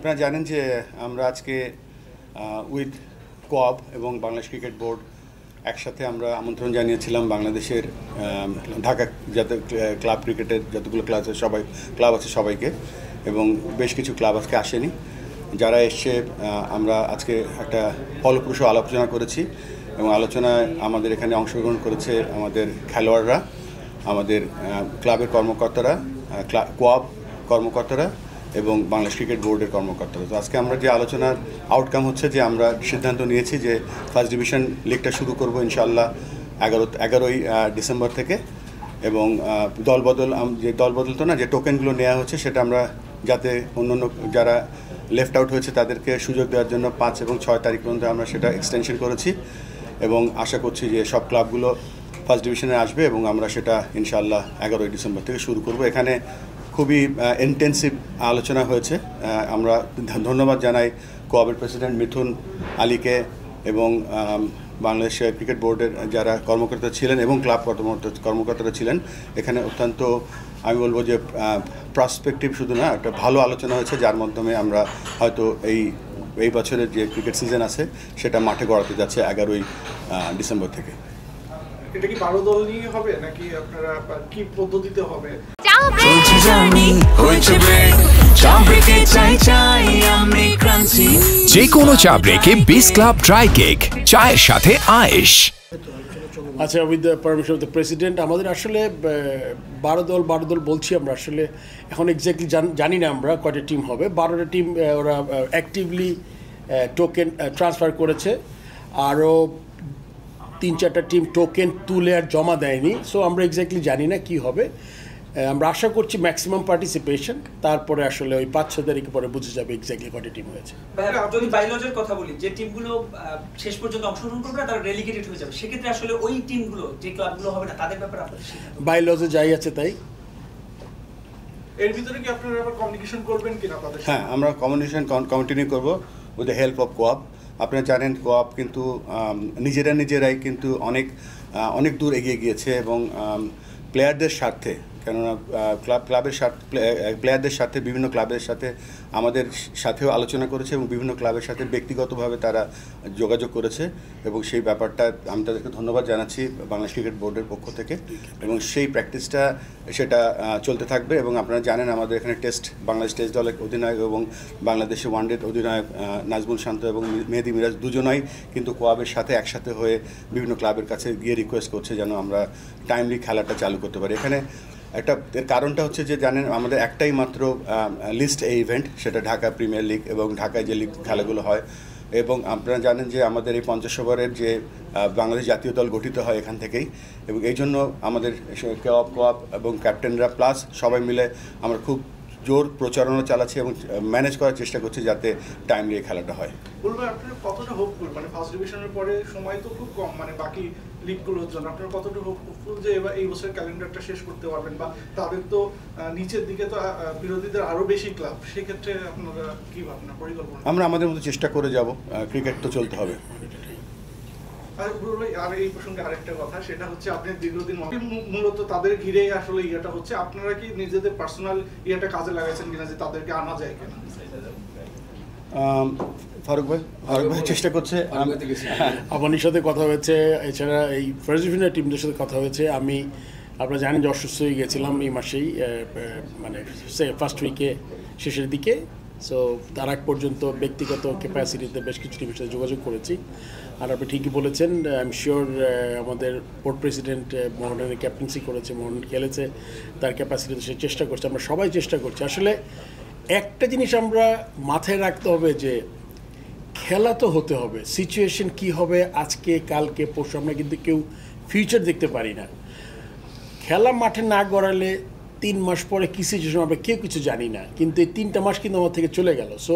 আপনারা জানেন যে আমরা আজকে উইথ কোঅপ এবং বাংলাদেশ ক্রিকেট বোর্ড একসাথে আমরা আমন্ত্রণ জানিয়েছিলাম বাংলাদেশের ঢাকা যাতে ক্লাব ক্রিকেটের যতগুলো ক্লাব আছে সবাইকে, এবং বেশ কিছু ক্লাব আজকে আসেনি। যারা এসছে আমরা আজকে একটা ফলপ্রসূ আলোচনা করেছি, এবং আলোচনায় আমাদের এখানে অংশগ্রহণ করেছে আমাদের খেলোয়াড়রা, আমাদের ক্লাবের কর্মকর্তারা, কোঅপ কর্মকর্তারা এবং বাংলাদেশ ক্রিকেট বোর্ডের কর্মকর্তারা। তো আজকে আমরা যে আলোচনার আউটকাম হচ্ছে যে আমরা সিদ্ধান্ত নিয়েছি যে ফার্স্ট ডিভিশন লিগটা শুরু করব ইনশাআল্লাহ 11ই ডিসেম্বর থেকে, এবং দলবদল তো না, যে টোকেনগুলো নেওয়া হচ্ছে সেটা আমরা যাতে অন্যান্য যারা লেফট আউট হয়েছে তাদেরকে সুযোগ দেওয়ার জন্য 5 এবং 6 তারিখ পর্যন্ত আমরা সেটা এক্সটেনশন করেছি, এবং আশা করছি যে সব ক্লাবগুলো ফার্স্ট ডিভিশনে আসবে এবং আমরা সেটা ইনশাআল্লাহ 11ই ডিসেম্বর থেকে শুরু করব। এখানে খুবই ইন্টেন্সিভ আলোচনা হয়েছে। আমরা ধন্যবাদ জানাই কোঅপের প্রেসিডেন্ট মিথুন আলীকে এবং বাংলাদেশ ক্রিকেট বোর্ডের যারা কর্মকর্তা ছিলেন এবং ক্লাব কর্মকর্তারা ছিলেন। এখানে অত্যন্ত আমি বলবো যে প্রসপেক্টিভ শুধু না, একটা ভালো আলোচনা হয়েছে, যার মাধ্যমে আমরা হয়তো এই বছরের যে ক্রিকেট সিজন আছে সেটা মাঠে গড়াতে যাচ্ছে 11ই ডিসেম্বর থেকে। এটা কি 12 দল নিয়ে হবে নাকি আপনারা কি পদ্ধতিতে হবে? যে কোনো চা ব্রেকে বিস ক্লাব ড্রাই কেক, চায়ের সাথে আয়েশ। আচ্ছা, with the permission of the president, আমাদের আসলে 12 দল বলছি আমরা, আসলে এখন এক্স্যাক্টলি জানি না আমরা কয়টা টিম হবে। 12টা টিম ওরা অ্যাক্টিভলি টোকেন ট্রান্সফার করেছে, আরও 3-4টা টিম টোকেন তুলে আর জমা দেয়নি। সো আমরা এক্স্যাক্টলি জানি না কি হবে। আমরা আশা করছি ম্যাক্সিমাম পার্টিসিপেশন, তারপরে আসলে ওই 5-6 তারিখ পরে বুঝে যাবে এক্স্যাক্টলি কয়টা টিম হয়েছে। যদি বাইলজের কথা বলি, যে টিমগুলো শেষ পর্যন্ত অংশগ্রহণ করবে না তারা রেলিগেটেড হয়ে যাবে, সেক্ষেত্রে আসলে ওই টিমগুলো যে ক্লাবগুলো হবে না তাদের ব্যাপারে আপনাদের বাইলজে যাই আছে তাই। এর ভিতরে কি আপনারা আবার কমিউনিকেশন করবেন কিনা তাদের? হ্যাঁ, আমরা কমিউনিকেশন কন্টিনিউ করব with the help of cope. আপনারা জানেন কোঅপ কিন্তু নিজেরাই কিন্তু অনেক দূর এগিয়ে গিয়েছে, এবং প্লেয়ারদের স্বার্থে, কেননা প্লেয়ারদের সাথে বিভিন্ন ক্লাবের সাথে আমাদের সাথেও আলোচনা করেছে, এবং বিভিন্ন ক্লাবের সাথে ব্যক্তিগতভাবে তারা যোগাযোগ করেছে, এবং সেই ব্যাপারটা আমি তাদেরকে ধন্যবাদ জানাচ্ছি বাংলাদেশ ক্রিকেট বোর্ডের পক্ষ থেকে, এবং সেই প্র্যাকটিসটা সেটা চলতে থাকবে। এবং আপনারা জানেন আমাদের এখানে বাংলাদেশ টেস্ট দলের অধিনায়ক এবং বাংলাদেশের ওয়ানডে অধিনায়ক নাজমুল শান্ত এবং মেহেদি মিরাজ দুজনাই কিন্তু কোঅপের সাথে একসাথে হয়ে বিভিন্ন ক্লাবের কাছে গিয়ে রিকোয়েস্ট করছে যেন আমরা টাইমলি খেলাটা চালু করতে পারি। এখানে এর কারণটা হচ্ছে যে জানেন আমাদের একটাই মাত্র লিস্ট এই ইভেন্ট, সেটা ঢাকা প্রিমিয়ার লিগ এবং ঢাকায় যে লিগ খেলাগুলো হয়, এবং আপনারা জানেন যে আমাদের এই 50 ওভারের যে বাংলাদেশ জাতীয় দল গঠিত হয় এখান থেকেই, এবং এই জন্য আমাদের কোঅপ এবং ক্যাপ্টেনরা প্লাস সবাই মিলে আমরা খুব জোর প্রচারণা চালাচ্ছি এবং ম্যানেজ করার চেষ্টা করছি যাতে টাইমলি এই খেলাটা হয়। বলবেন আপনারা কতটা হোপফুল, মানে ফার্স্ট ডিভিশনের পরে সময় তো খুব কম, মানে বাকি লিগগুলোর জন্য আপনারা কতটা হোপফুল যে এবার এই বছরের ক্যালেন্ডারটা শেষ করতে পারবেন? বা তাদের তো নিচের দিকে তো বিরোধীদের আরো বেশি ক্লাব, সেক্ষেত্রে আপনারা কি ভাবনা পরিকল্পনা? আমরা আমাদের মতো চেষ্টা করে যাব, ক্রিকেট তো চলতে হবে। আর এই প্রসঙ্গে আরেকটা কথা, সেটা হচ্ছে আপনি দীর্ঘদিন মূলত তাদের ঘিরেই আসলে ইয়েটা হচ্ছে, আপনারা কি নিজেদের পার্সোনাল ইয়েটা কাজে লাগাইছেন কিনা যে তাদেরকে আনা যায় কিনা? ফারুক ভাই চেষ্টা করছে, আমাদের সাথে কথা হয়েছে, এছাড়া এই ফার্স্ট ডিভিশনের টিমদের সাথে কথা হয়েছে। আপনারা জানেন যে অসুস্থ হয়ে গেছিলাম এই মাসেই, মানে ফার্স্ট উইকে শেষের দিকে। সো তার আগ পর্যন্ত ব্যক্তিগত ক্যাপাসিটিতে বেশ কিছু টিমের সাথে যোগাযোগ করেছি। আর আপনি ঠিকই বলেছেন, আই এম শিওর আমাদের বোর্ড প্রেসিডেন্ট মোহনের ক্যাপ্টেন্সি করেছে, মোহন খেলেছে, তার ক্যাপাসিটিতে সে চেষ্টা করছে, আমরা সবাই চেষ্টা করছি। আসলে একটা জিনিস আমরা মাথায় রাখতে হবে যে খেলা তো হতে হবে, সিচুয়েশন কি হবে আজকে কালকে পরশু আমরা কিন্তু কেউ ফিউচার দেখতে পারি না। খেলা মাঠে না গড়ালে 3 মাস পরে কী সিচুয়েশন হবে কেউ কিছু জানি না, কিন্তু এই 3টা মাস কিন্তু আমার থেকে চলে গেল। সো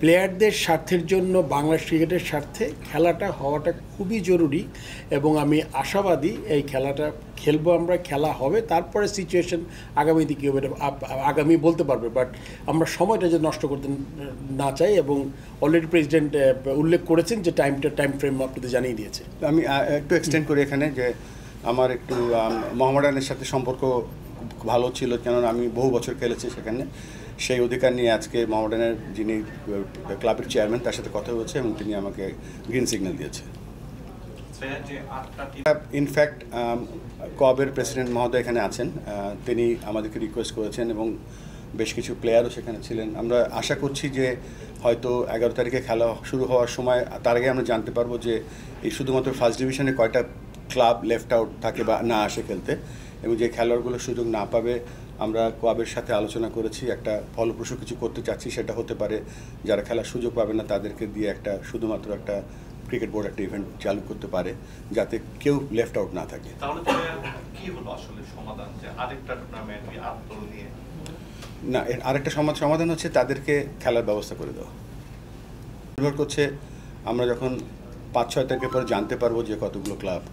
প্লেয়ারদের স্বার্থের জন্য, বাংলাদেশ ক্রিকেটের স্বার্থে খেলাটা হওয়াটা খুবই জরুরি, এবং আমি আশাবাদী এই খেলাটা খেলবো আমরা, খেলা হবে, তারপরে সিচুয়েশন আগামী দিকে হবে আগামী বলতে পারবে, বাট আমরা সময়টা যে নষ্ট করতে না চাই। এবং অলরেডি প্রেসিডেন্ট উল্লেখ করেছেন যে টাইম ফ্রেম আপনাদের জানিয়ে দিয়েছে। আমি একটু এক্সটেন্ড করি এখানে, যে আমার একটু মোহামেডানের সাথে সম্পর্ক ভালো ছিল, কেননা আমি বহু বছর খেলেছি সেখানে, সেই অধিকার নিয়ে আজকে মোহামেডানের যিনি ক্লাবের চেয়ারম্যান তার সাথে কথা হয়েছে এবং তিনি আমাকে গ্রিন সিগন্যাল দিয়েছে। ইনফ্যাক্ট কবের প্রেসিডেন্ট মহোদয় এখানে আছেন, তিনি আমাদেরকে রিকোয়েস্ট করেছেন এবং বেশ কিছু প্লেয়ারও সেখানে ছিলেন। আমরা আশা করছি যে হয়তো 11 তারিখে খেলা শুরু হওয়ার সময় তার আগে আমরা জানতে পারবো যে এই শুধুমাত্র ফার্স্ট ডিভিশনে কয়টা ক্লাব লেফট আউট থাকে বা না আসে খেলতে, এবং যে খেলোয়াড়গুলো সুযোগ না পাবে আমরা ক্লাবের সাথে আলোচনা করেছি, একটা ফলপ্রসূ কিছু করতে চাচ্ছি। সেটা হতে পারে যারা খেলার সুযোগ পাবে না তাদেরকে দিয়ে শুধুমাত্র একটা ক্রিকেট বোর্ড একটা ইভেন্ট চালু করতে পারে যাতে কেউ লেফট আউট না থাকে। তাহলে কি হলো আসলে সমাধান, যে আরেকটা টুর্নামেন্ট আটদল নিয়ে? না, এর আরেকটা সমাধান হচ্ছে তাদেরকে খেলার ব্যবস্থা করে দেওয়া। নির্ভর করছে আমরা যখন 5-6 তারিখের পরে জানতে পারবো যে কতগুলো ক্লাব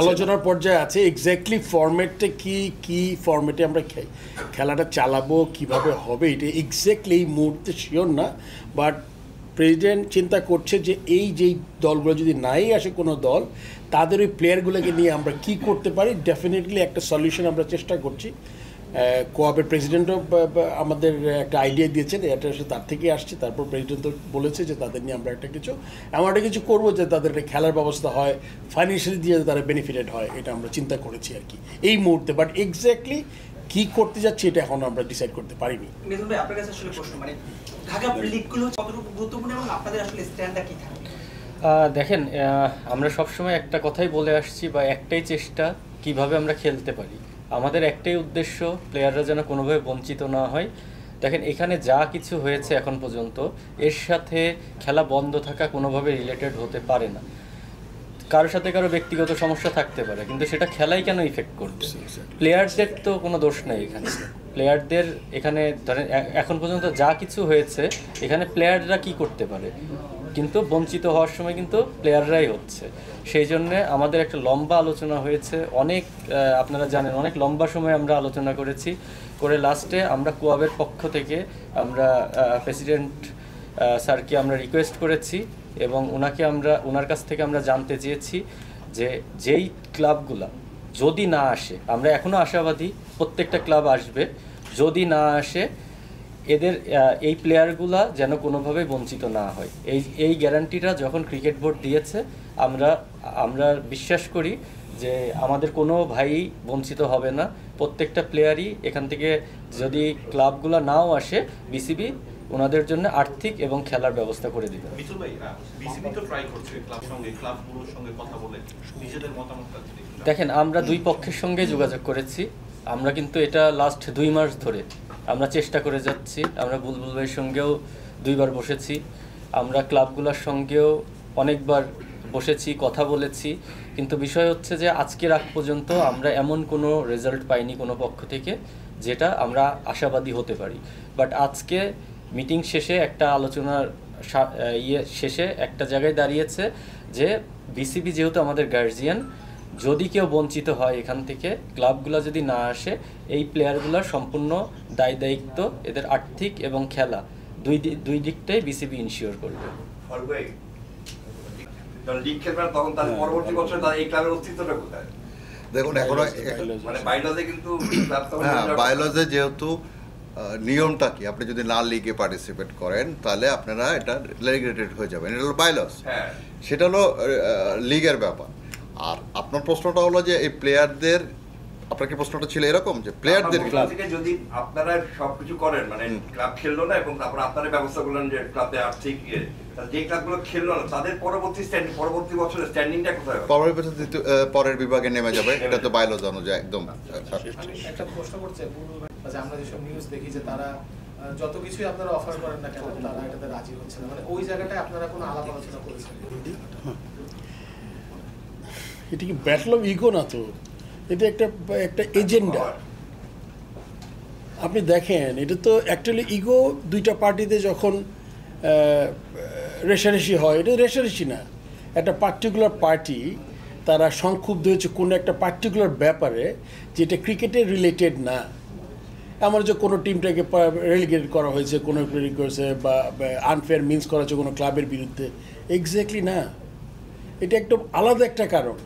আলোচনার পর্যায়ে আছে। এক্স্যাক্টলি ফরম্যাটটা কি ফরম্যাটে আমরা খেলাটা চালাবো, কিভাবে হবে, এটা এক্স্যাক্টলি এই মুহূর্তে শিওর না। বাট প্রেসিডেন্ট চিন্তা করছে যে যেই দলগুলো যদি নাই আসে কোনো দল, তাদের ওই প্লেয়ারগুলোকে নিয়ে আমরা কি করতে পারি, ডেফিনেটলি একটা সলিউশন আমরা চেষ্টা করছি। কোয়াবের প্রেসিডেন্টও আমাদের একটা আইডিয়া দিয়েছেন, এটা তার থেকে আসছে। তারপর প্রেসিডেন্ট তো বলেছে যে তাদের নিয়ে আমরা এমন একটা কিছু করবো যে তাদের একটা খেলার ব্যবস্থা হয়, ফাইন্যান্সিয়ালি দিয়ে তারা বেনিফিটেড হয়, এটা আমরা চিন্তা করেছি আর কি এই মুহূর্তে। বাট এক্স্যাক্টলি কি করতে যাচ্ছি এটা এখন আমরা ডিসাইড করতে পারিনি। মিথুন ভাই, আপনার কাছে আসলে প্রশ্ন, মানে ঢাকা লিগগুলো কতটুকু গুরুত্বপূর্ণ এবং আপনাদের আসলে স্ট্যান্ডটা কি থাকে? দেখেন, আমরা সবসময় একটা কথাই বলে আসছি বা একটাই চেষ্টা, কিভাবে আমরা খেলতে পারি। আমাদের একটাই উদ্দেশ্য, প্লেয়াররা যেন কোনোভাবে বঞ্চিত না হয়। দেখেন, এখানে যা কিছু হয়েছে এখন পর্যন্ত, এর সাথে খেলা বন্ধ থাকা কোনোভাবে রিলেটেড হতে পারে না। কারোর সাথে কারো ব্যক্তিগত সমস্যা থাকতে পারে, কিন্তু সেটা খেলাই কেন ইফেক্ট করবে? প্লেয়ারদের তো কোনো দোষ নেই এখানে। প্লেয়ারদের এখানে ধরেন এখন পর্যন্ত যা কিছু হয়েছে, এখানে প্লেয়াররা কি করতে পারে, কিন্তু বঞ্চিত হওয়ার সময় কিন্তু প্লেয়াররাই হচ্ছে। সেই জন্যে আমাদের একটা লম্বা আলোচনা হয়েছে, অনেক আপনারা জানেন অনেক লম্বা সময় আমরা আলোচনা করে লাস্টে আমরা কোয়াবের পক্ষ থেকে আমরা প্রেসিডেন্ট স্যারকে আমরা রিকোয়েস্ট করেছি এবং ওনার কাছ থেকে আমরা জানতে চেয়েছি যে যেই ক্লাবগুলা যদি না আসে, আমরা এখনও আশাবাদী প্রত্যেকটা ক্লাব আসবে, যদি না আসে এদের এই প্লেয়ারগুলা যেন কোনোভাবে বঞ্চিত না হয়। এই গ্যারান্টিটা যখন ক্রিকেট বোর্ড দিয়েছে, আমরা বিশ্বাস করি যে আমাদের কোনো ভাই বঞ্চিত হবে না। প্রত্যেকটা প্লেয়ারই এখান থেকে, যদি ক্লাবগুলা নাও আসে, বিসিবি ওনাদের জন্য আর্থিক এবং খেলার ব্যবস্থা করে দিবে। মিথুন ভাই, বিসিবি তো ট্রাই করছে ক্লাবগুলোর সঙ্গে কথা বলে নিজেদের মতামতটা দিতে। দেখেন, আমরা দুই পক্ষের সঙ্গে যোগাযোগ করেছি। আমরা কিন্তু এটা লাস্ট 2 মাস ধরে আমরা চেষ্টা করে যাচ্ছি। আমরা বুলবুল ভাইয়ের সঙ্গেও 2 বার বসেছি, আমরা ক্লাবগুলোর সঙ্গেও অনেকবার বসেছি, কথা বলেছি, কিন্তু বিষয় হচ্ছে যে আজকের আগ পর্যন্ত আমরা এমন কোনো রেজাল্ট পাইনি কোনো পক্ষ থেকে যেটা আমরা আশাবাদী হতে পারি। বাট আজকে মিটিং শেষে একটা আলোচনার শেষে একটা জায়গায় দাঁড়িয়েছে যে বিসিবি যেহেতু আমাদের গার্জিয়ান, যদি কেউ বঞ্চিত হয় এখান থেকে, ক্লাবগুলো যদি না আসে, এই প্লেয়ারগুলোর সম্পূর্ণ দায়িত্ব এদের আর্থিক এবং খেলা দুই দিকটাই বিসিবি ইনশিওর করবে। দেখুন, এখনো বায়োলজে যেহেতু নিয়মটা কি, আপনি যদি না লিগে পার্টিসিপেট করেন তাহলে আপনারা এটা রেলিগেটেড হয়ে যাবেন, এটা হলো বায়োলজ, সেটা হলো লিগের ব্যাপার। আর আপনার প্রশ্নটা হলো যে এই প্লেয়ারদের, আপনার কি প্রশ্নটা ছিল এরকম যে প্লেয়ারদের যদি আপনারা সবকিছু করেন, মানে ক্লাব খেললো না এবং তারপর আপনারা ব্যবস্থা করলেন যে ক্লাবে আর্থিক যে ক্লাবগুলো খেললো না তাদের পরবর্তী বছরের স্ট্যান্ডিংটা কোথায়? পরের বিভাগে নেমে যাবে, এটা তো বায়োলজি অনুযায়ী একদম। একটা প্রশ্ন করছে আমরা যেসব নিউজ দেখি যে তারা যত কিছুই আপনারা অফার করেন না কেন, তারা এটাতে রাজি হচ্ছে না, মানে ওই জায়গাটায় আপনারা কোনো আলাপ আলোচনা করেছেন? এটা কি ব্যাটল অফ ইগো না তো, এটা একটা এজেন্ডা। আপনি দেখেন, এটা তো অ্যাকচুয়ালি ইগো, দুইটা পার্টিতে যখন রেষারেষি হয়, এটা রেষারেষি না, একটা পার্টিকুলার পার্টি তারা সংক্ষুব্ধ হয়েছে কোনো একটা পার্টিকুলার ব্যাপারে যেটা ক্রিকেটের রিলেটেড না। আমার যে কোনো টিমটাকে রেলিগেট করা হয়েছে, কোনো করেছে বা আনফেয়ার মিন্স করা হয়েছে কোনো ক্লাবের বিরুদ্ধে, এক্স্যাক্টলি না, এটা একদম আলাদা একটা কারণ।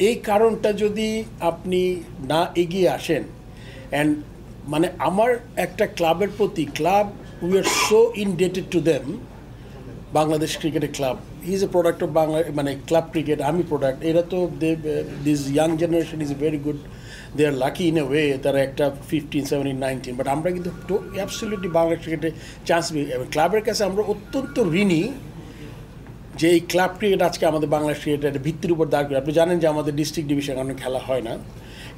এই কারণটা যদি আপনি না এগিয়ে আসেন, অ্যান্ড মানে আমার একটা ক্লাবের প্রতি club we are so indebted to them. Bangladesh ক্রিকেটের club he is a product of Bangla, মানে ক্লাব ক্রিকেট, আমি প্রোডাক্ট। এরা তো this young generation is very good, they are lucky in a way, তারা একটা 15, 17, 19, বাট আমরা কিন্তু অ্যাবসলিউটলি বাংলা ক্রিকেটে চান্স এবং ক্লাবের কাছে আমরা অত্যন্ত ঋণী যে এই ক্লাব ক্রিকেট আজকে আমাদের বাংলাদেশ ক্রিকেটের ভিত্তির উপর দাঁড় করে। আপনি জানেন যে আমাদের ডিস্ট্রিক্ট ডিভিশন অনেক খেলা হয় না,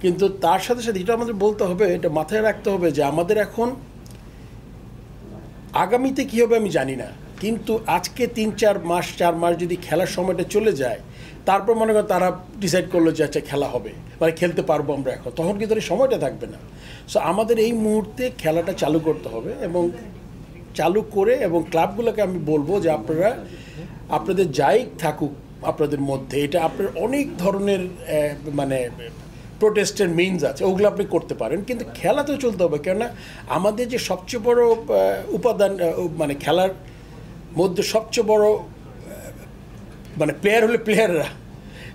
কিন্তু তার সাথে সাথে এটা আমাদের বলতে হবে, এটা মাথায় রাখতে হবে যে আমাদের এখন আগামীতে কী হবে আমি জানি না, কিন্তু আজকে 3-4 মাস 4 মাস যদি খেলার সময়টা চলে যায়, তারপর মনে করেন তারা ডিসাইড করলো যে আচ্ছা খেলা হবে, মানে খেলতে পারবো আমরা এখন, তখন কিন্তু এই সময়টা থাকবে না। সো আমাদের এই মুহূর্তে খেলাটা চালু করতে হবে এবং চালু করে, এবং ক্লাবগুলোকে আমি বলবো যে আপনারা আপনাদের যাই থাকুক আপনাদের মধ্যে, এটা আপনার অনেক ধরনের মানে প্রোটেস্টের মিনস আছে, ওগুলো আপনি করতে পারেন, কিন্তু খেলা তো চলতে হবে। কেননা আমাদের যে সবচেয়ে বড় উপাদান, মানে খেলার মধ্যে সবচেয়ে বড় মানে প্লেয়ার হলে প্লেয়াররা,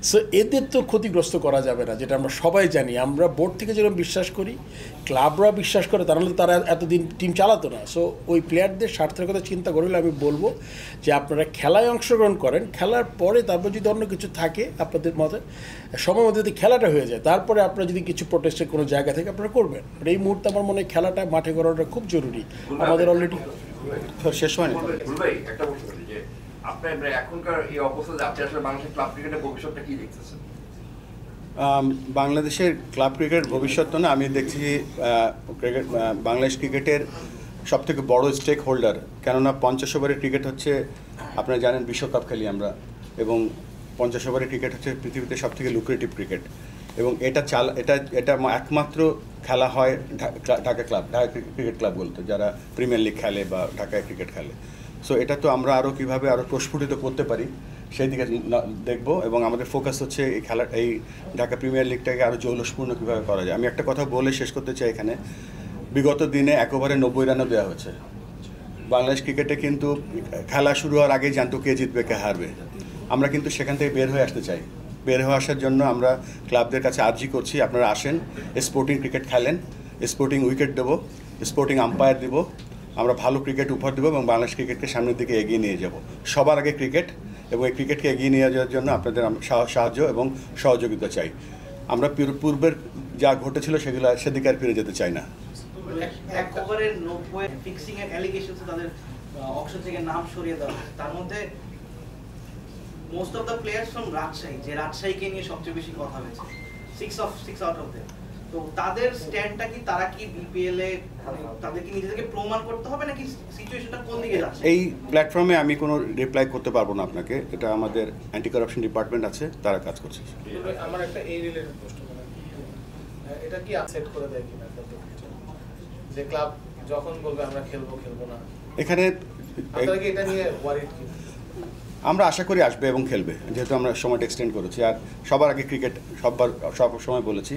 সো এদের তো ক্ষতিগ্রস্ত করা যাবে না, যেটা আমরা সবাই জানি। আমরা বোর্ড থেকে যেরকম বিশ্বাস করি, ক্লাবরা বিশ্বাস করে, তাহলে তারা এতদিন টিম চালাতো না। সো ওই প্লেয়ারদের স্বার্থের কথা চিন্তা করলে আমি বলবো যে আপনারা খেলায় অংশগ্রহণ করেন, খেলার পরে তারপর যদি অন্য কিছু থাকে আপনাদের মতে সময় মধ্যে যদি খেলাটা হয়ে যায়, তারপরে আপনারা যদি কিছু প্রোটেস্টের কোনো জায়গা থেকে আপনারা করবেন। এই মুহূর্তে আমার মনে হয় খেলাটা মাঠে করাটা খুব জরুরি। আমাদের অলরেডি শেষ হয়নি। ভাই একটা প্রশ্ন করি যে আপনার এখনকার এই অবস্থাতে আপনি আসলে বাংলাদেশের ক্লাব ক্রিকেটের ভবিষ্যৎটা কি দেখতেছেন? বাংলাদেশের ক্লাব ক্রিকেট ভবিষ্যৎ তো না, আমি দেখছি ক্রিকেট বাংলাদেশ ক্রিকেটের সবথেকে বড় স্টেক হোল্ডার। কেননা 50 ওভারের ক্রিকেট হচ্ছে, আপনারা জানেন বিশ্বকাপ খেলি আমরা, এবং 50 ওভারের ক্রিকেট হচ্ছে পৃথিবীতে সবথেকে লুক্রেটিভ ক্রিকেট, এবং এটা একমাত্র খেলা হয় ঢাকা ক্রিকেট ক্লাবগুলোতে, যারা প্রিমিয়ার লিগ খেলে বা ঢাকায় ক্রিকেট খেলে। সো এটা তো আমরা আরও কীভাবে আরও প্রস্ফুটিত করতে পারি সেই দিকে দেখব, এবং আমাদের ফোকাস হচ্ছে এই ঢাকা প্রিমিয়ার লিগটাকে আরও জৌলসপূর্ণ কীভাবে করা যায়। আমি একটা কথা বলে শেষ করতে চাই এখানে, বিগত দিনে 1 ওভারে 90 রানও দেওয়া হয়েছে। বাংলাদেশ ক্রিকেটে কিন্তু খেলা শুরু হওয়ার আগেই জানতো কে জিতবে কে হারবে। আমরা কিন্তু সেখান থেকে বের হয়ে আসতে চাই। বের হয়ে আসার জন্য আমরা ক্লাবদের কাছে আর্জি করছি, আপনারা আসেন, স্পোর্টিং ক্রিকেট খেলেন, স্পোর্টিং উইকেট দেবো, স্পোর্টিং আম্পায়ার দিব, আমরা ভালো ক্রিকেট উপহার দেবো এবং বাংলাদেশ ক্রিকেটকে সামনের দিকে এগিয়ে নিয়ে যাব। সবার আগে ক্রিকেট, এবং এই ক্রিকেটকে এগিয়ে নিয়ে যাওয়ার জন্য আপনাদের সাহায্য এবং সহযোগিতা চাই। আমরা পূর্বের যা ঘটেছিল সেদিকে আর ফিরে যেতে চাই না। এক ওভারের 90 ফিক্সিং এর অ্যালিগেশনস তাদের অকশন থেকে নাম সরিয়ে দেওয়া, তার মধ্যে most of the players from Rajshahi, যে রাজশাহীকে নিয়ে সবচেয়ে বেশি কথা হয়েছে, 6 আউট অফ দেম। তো তাদের স্ট্যান্ডটা কি, তারা কি বিপিএল এ তাদের কি নিজেদেরকে প্রমাণ করতে হবে, নাকি সিচুয়েশনটা কোন দিকে যাচ্ছে? এই প্ল্যাটফর্মে আমি কোনো রিপ্লাই করতে পারবো না আপনাকে, এটা আমাদের অ্যান্টি কারাপশন ডিপার্টমেন্ট আছে, তারা কাজ করছে। আমার একটা এই রিলেটেড প্রশ্ন, এটা কি আপসেট করে দেয় কিনা যে ক্লাব যখন বলবে আমরা খেলবো না, এখানে আপনারা কি এটা নিয়ে ওয়ারিড কি? আমরা আশা করি আসবে এবং খেলবে, যেহেতু আমরা সময়টা এক্সটেন্ড করেছি। আর সবার আগে ক্রিকেট, সব সময় বলেছি,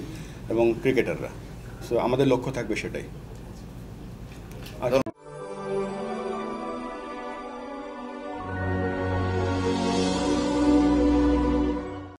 এবং ক্রিকেটাররা, সো আমাদের লক্ষ্য থাকবে সেটাই।